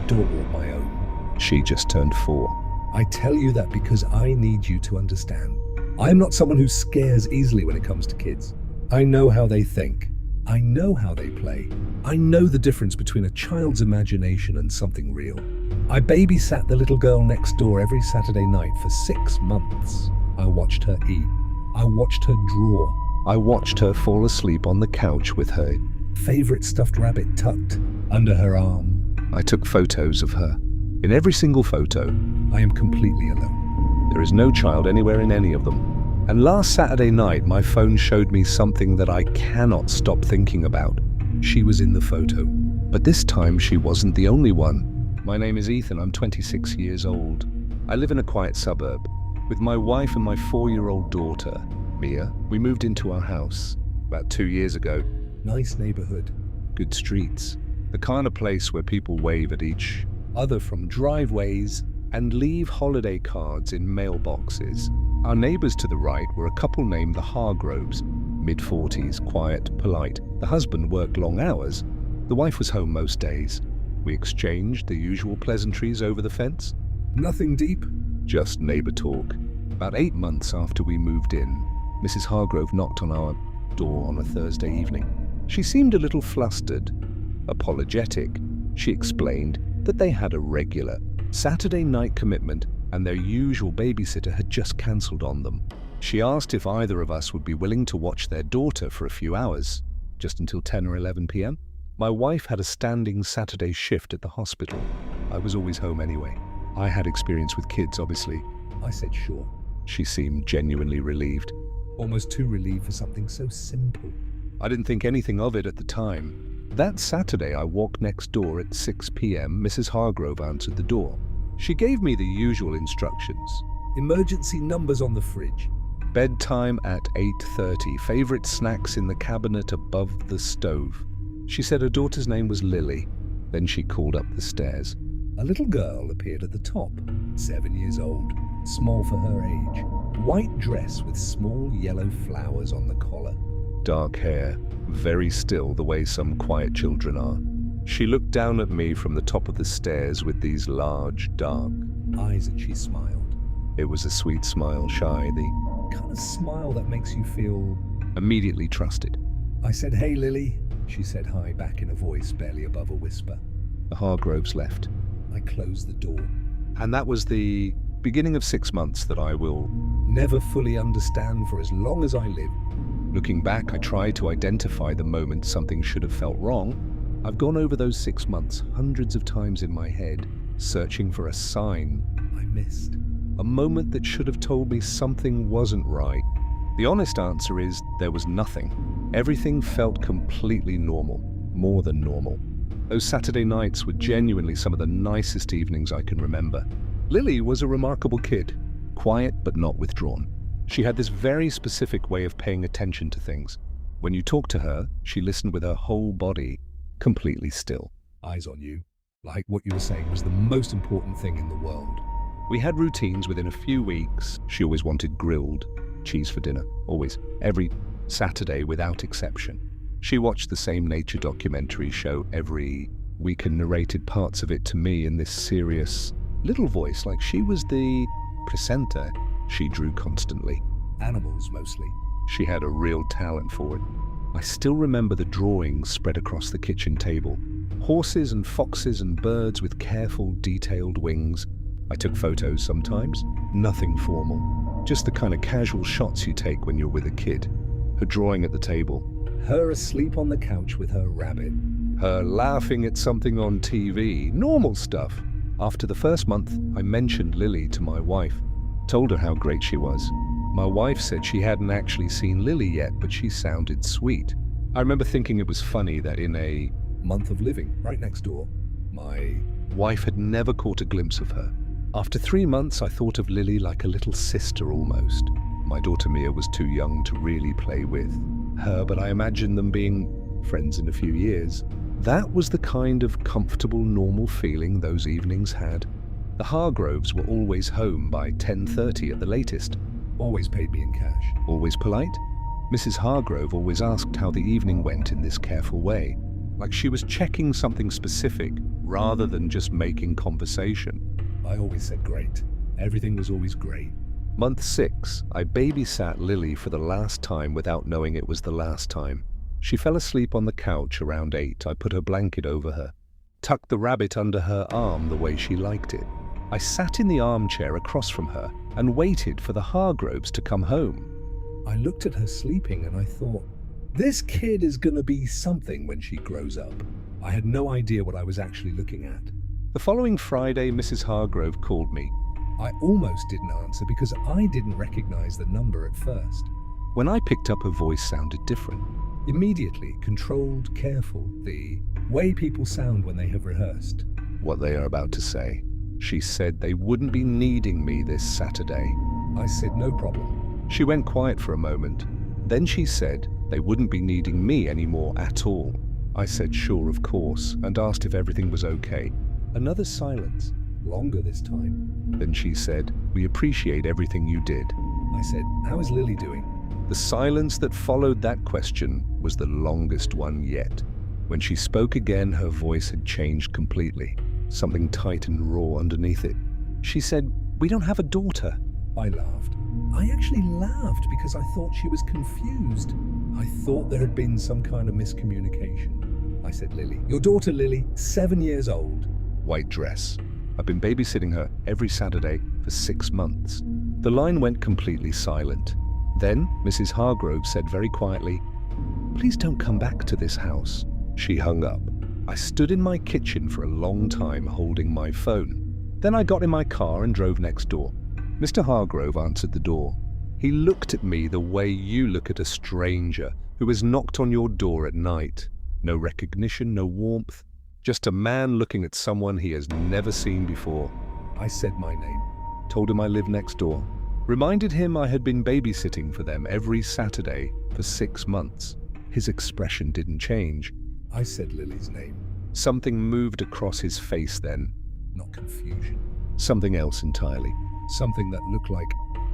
adore my own. She just turned 4. I tell you that because I need you to understand. I am not someone who scares easily when it comes to kids. I know how they think. I know how they play. I know the difference between a child's imagination and something real. I babysat the little girl next door every Saturday night for 6 months. I watched her eat. I watched her draw. I watched her fall asleep on the couch with her favorite stuffed rabbit tucked under her arm. I took photos of her. In every single photo, I am completely alone. there is no child anywhere in any of them. And last Saturday night, my phone showed me something that I cannot stop thinking about. She was in the photo. But this time, she wasn't the only one. My name is Ethan. I'm 26 years old. I live in a quiet suburb. With my wife and my 4-year-old daughter, Mia, we moved into our house about 2 years ago. Nice neighborhood. Good streets. The kind of place where people wave at each other from driveways and leave holiday cards in mailboxes. Our neighbors to the right were a couple named the Hargroves, mid-40s, quiet, polite. The husband worked long hours. The wife was home most days. We exchanged the usual pleasantries over the fence. Nothing deep. Just neighbor talk. About 8 months after we moved in, Mrs. Hargrove knocked on our door on a Thursday evening. She seemed a little flustered, apologetic. She explained that they had a regular Saturday night commitment and their usual babysitter had just cancelled on them. She asked if either of us would be willing to watch their daughter for a few hours, just until 10 or 11 p.m. My wife had a standing Saturday shift at the hospital. I was always home anyway. I had experience with kids, obviously. I said sure. She seemed genuinely relieved. Almost too relieved for something so simple. I didn't think anything of it at the time. That Saturday, I walked next door at 6 p.m. Mrs. Hargrove answered the door. She gave me the usual instructions. Emergency numbers on the fridge. Bedtime at 8:30. Favorite snacks in the cabinet above the stove. She said her daughter's name was Lily. Then she called up the stairs. A little girl appeared at the top, 7 years old, small for her age. White dress with small yellow flowers on the collar. Dark hair, very still the way some quiet children are. She looked down at me from the top of the stairs with these large, dark eyes and she smiled. It was a sweet smile, shy, the kind of smile that makes you feel immediately trusted. I said, "Hey, Lily." She said hi back in a voice barely above a whisper. The Hargroves left. I closed the door. And that was the beginning of 6 months that I will never fully understand for as long as I live. Looking back, I tried to identify the moment something should have felt wrong. I've gone over those 6 months hundreds of times in my head, searching for a sign I missed. A moment that should have told me something wasn't right. The honest answer is there was nothing. Everything felt completely normal, more than normal. Those Saturday nights were genuinely some of the nicest evenings I can remember. Lily was a remarkable kid, quiet but not withdrawn. She had this very specific way of paying attention to things. When you talked to her, she listened with her whole body, completely still. Eyes on you, like what you were saying was the most important thing in the world. We had routines within a few weeks. She always wanted grilled cheese for dinner, always, every Saturday without exception. She watched the same nature documentary show every week and narrated parts of it to me in this serious little voice, like she was the presenter. She drew constantly. Animals, mostly. She had a real talent for it. I still remember the drawings spread across the kitchen table. Horses and foxes and birds with careful, detailed wings. I took photos sometimes. Nothing formal. Just the kind of casual shots you take when you're with a kid. Her drawing at the table. Her asleep on the couch with her rabbit. Her laughing at something on TV. Normal stuff. After the first month, I mentioned Lily to my wife. Told her how great she was. My wife said she hadn't actually seen Lily yet, but she sounded sweet. I remember thinking it was funny that in a month of living right next door, my wife had never caught a glimpse of her. After 3 months, I thought of Lily like a little sister almost. My daughter Mia was too young to really play with her, but I imagined them being friends in a few years. That was the kind of comfortable, normal feeling those evenings had. The Hargroves were always home by 10:30 at the latest. Always paid me in cash. Always polite. Mrs. Hargrove always asked how the evening went in this careful way. like she was checking something specific rather than just making conversation. I always said great. Everything was always great. Month 6, I babysat Lily for the last time without knowing it was the last time. She fell asleep on the couch around 8. I put her blanket over her, tucked the rabbit under her arm the way she liked it. I sat in the armchair across from her and waited for the Hargroves to come home. I looked at her sleeping and I thought, this kid is gonna be something when she grows up. I had no idea what I was actually looking at. The following Friday, Mrs. Hargrove called me. I almost didn't answer because I didn't recognize the number at first. When I picked up, her voice sounded different. Immediately, controlled, careful, the way people sound when they have rehearsed. What they are about to say. She said they wouldn't be needing me this Saturday. I said, no problem. She went quiet for a moment. Then she said they wouldn't be needing me anymore at all. I said sure, of course, and asked if everything was okay. Another silence. Longer this time. Then she said, we appreciate everything you did. I said, how is Lily doing? The silence that followed that question was the longest one yet. When she spoke again, her voice had changed completely. Something tight and raw underneath it. She said, we don't have a daughter. I laughed. I actually laughed because I thought she was confused. I thought there had been some kind of miscommunication. I said, Lily, your daughter Lily, 7 years old. White dress. I've been babysitting her every Saturday for 6 months. The line went completely silent. Then Mrs. Hargrove said very quietly, please don't come back to this house. She hung up. I stood in my kitchen for a long time holding my phone. Then I got in my car and drove next door. Mr. Hargrove answered the door. He looked at me the way you look at a stranger who has knocked on your door at night. No recognition, no warmth. Just a man looking at someone he has never seen before. I said my name. Told him I lived next door. Reminded him I had been babysitting for them every Saturday for 6 months. His expression didn't change. I said Lily's name. Something moved across his face then. Not confusion. Something else entirely. Something that looked like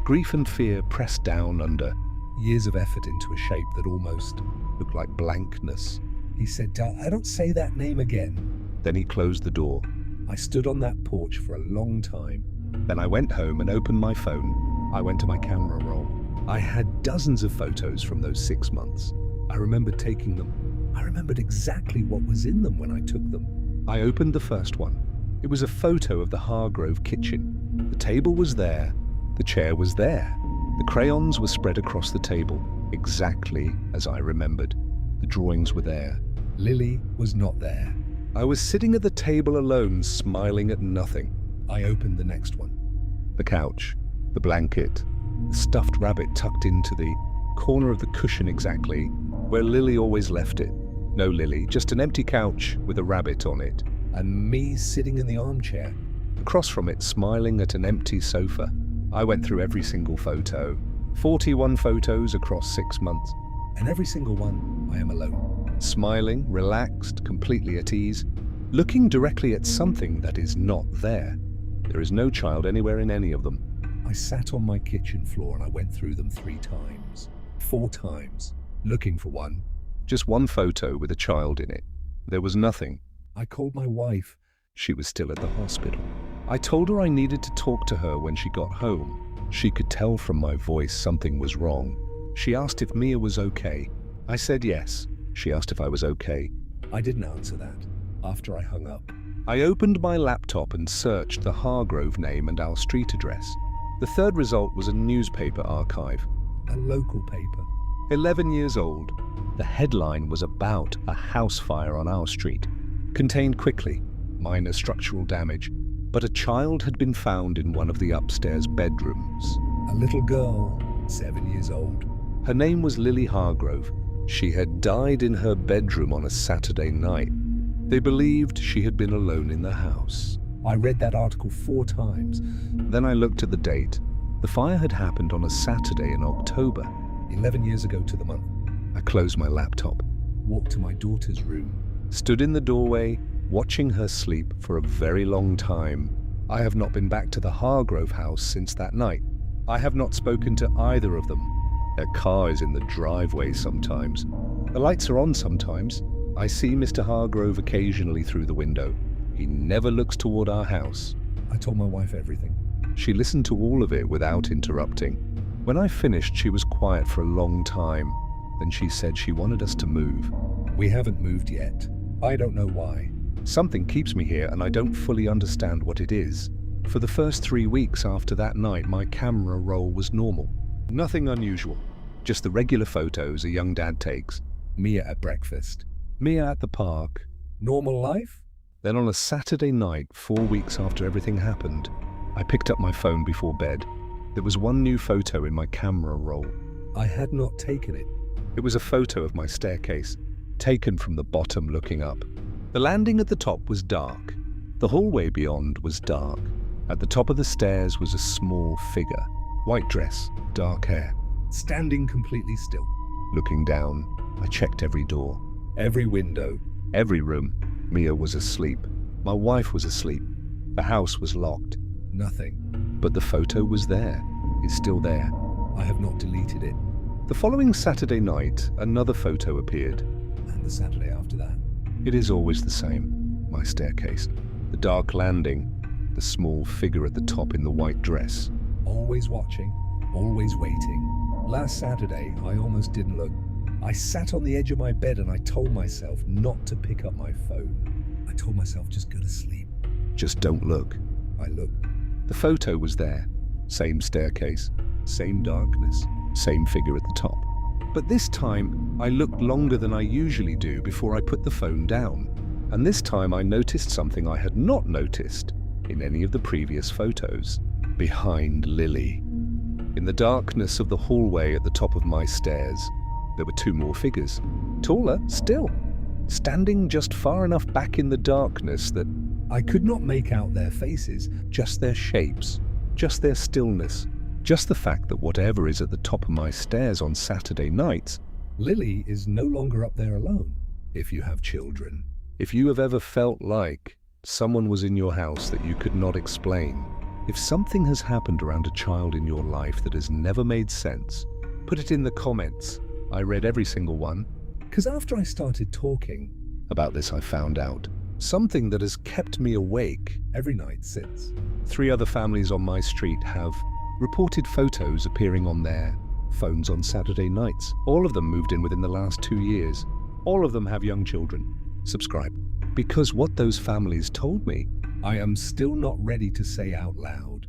grief and fear pressed down under. Years of effort into a shape that almost Looked like blankness. He said, I don't say that name again. Then he closed the door. I stood on that porch for a long time. Then I went home and opened my phone. I went to my camera roll. I had dozens of photos from those 6 months. I remembered taking them. I remembered exactly what was in them when I took them. I opened the first one. It was a photo of the Hargrove kitchen. The table was there. The chair was there. The crayons were spread across the table, exactly as I remembered. The drawings were there. Lily was not there. I was sitting at the table alone, smiling at nothing. I opened the next one. The couch, the blanket, the stuffed rabbit tucked into the corner of the cushion exactly where Lily always left it. No Lily, just an empty couch with a rabbit on it. And me sitting in the armchair. Across from it, smiling at an empty sofa. I went through every single photo. 41 photos across 6 months. And every single one, I am alone. Smiling, relaxed, completely at ease, looking directly at something that is not there. There is no child anywhere in any of them. I sat on my kitchen floor and I went through them 3 times, 4 times, looking for one. Just one photo with a child in it. There was nothing. I called my wife. She was still at the hospital. I told her I needed to talk to her when she got home. She could tell from my voice something was wrong. She asked if Mia was okay. I said yes. She asked if I was okay. I didn't answer that after I hung up. I opened my laptop and searched the Hargrove name and our street address. The third result was a newspaper archive. A local paper. 11 years old. The headline was about a house fire on our street. Contained quickly, minor structural damage, but a child had been found in one of the upstairs bedrooms. A little girl, 7 years old. Her name was Lily Hargrove. She had died in her bedroom on a Saturday night. They believed she had been alone in the house. I read that article 4 times. Then I looked at the date. The fire had happened on a Saturday in October. 11 years ago to the month. I closed my laptop. Walked to my daughter's room. Stood in the doorway, watching her sleep for a very long time. I have not been back to the Hargrove house since that night. I have not spoken to either of them. Their car is in the driveway sometimes. The lights are on sometimes. I see Mr. Hargrove occasionally through the window. He never looks toward our house. I told my wife everything. She listened to all of it without interrupting. When I finished, she was quiet for a long time. Then she said she wanted us to move. We haven't moved yet. I don't know why. Something keeps me here and I don't fully understand what it is. For the first 3 weeks after that night, my camera roll was normal. Nothing unusual. Just the regular photos a young dad takes. Mia at breakfast. Mia at the park. Normal life? Then on a Saturday night, 4 weeks after everything happened, I picked up my phone before bed. There was one new photo in my camera roll. I had not taken it. It was a photo of my staircase, taken from the bottom looking up. The landing at the top was dark. The hallway beyond was dark. At the top of the stairs was a small figure. White dress, dark hair. Standing completely still. Looking down, I checked every door. Every window. Every room. Mia was asleep. My wife was asleep. The house was locked. Nothing. But the photo was there. It's still there. I have not deleted it. The following Saturday night, another photo appeared. And the Saturday after that. It is always the same. My staircase. The dark landing. The small figure at the top in the white dress. Always watching. Always waiting. Last Saturday, I almost didn't look. I sat on the edge of my bed and I told myself not to pick up my phone. I told myself, just go to sleep. Just don't look. I looked. The photo was there. Same staircase. Same darkness. Same figure at the top. But this time, I looked longer than I usually do before I put the phone down. And this time I noticed something I had not noticed in any of the previous photos. Behind Lily. In the darkness of the hallway at the top of my stairs, there were 2 more figures. Taller, still. Standing just far enough back in the darkness that I could not make out their faces. just their shapes, just their stillness, just the fact that whatever is at the top of my stairs on Saturday nights. Lily is no longer up there alone, if you have children. If you have ever felt like someone was in your house that you could not explain, if something has happened around a child in your life that has never made sense, put it in the comments. I read every single one. Because after I started talking About this, I found out something that has kept me awake. every night since. 3 other families on my street have reported photos appearing on their phones on Saturday nights. All of them moved in within the last 2 years. All of them have young children. Subscribe. Because what those families told me, I am still not ready to say out loud.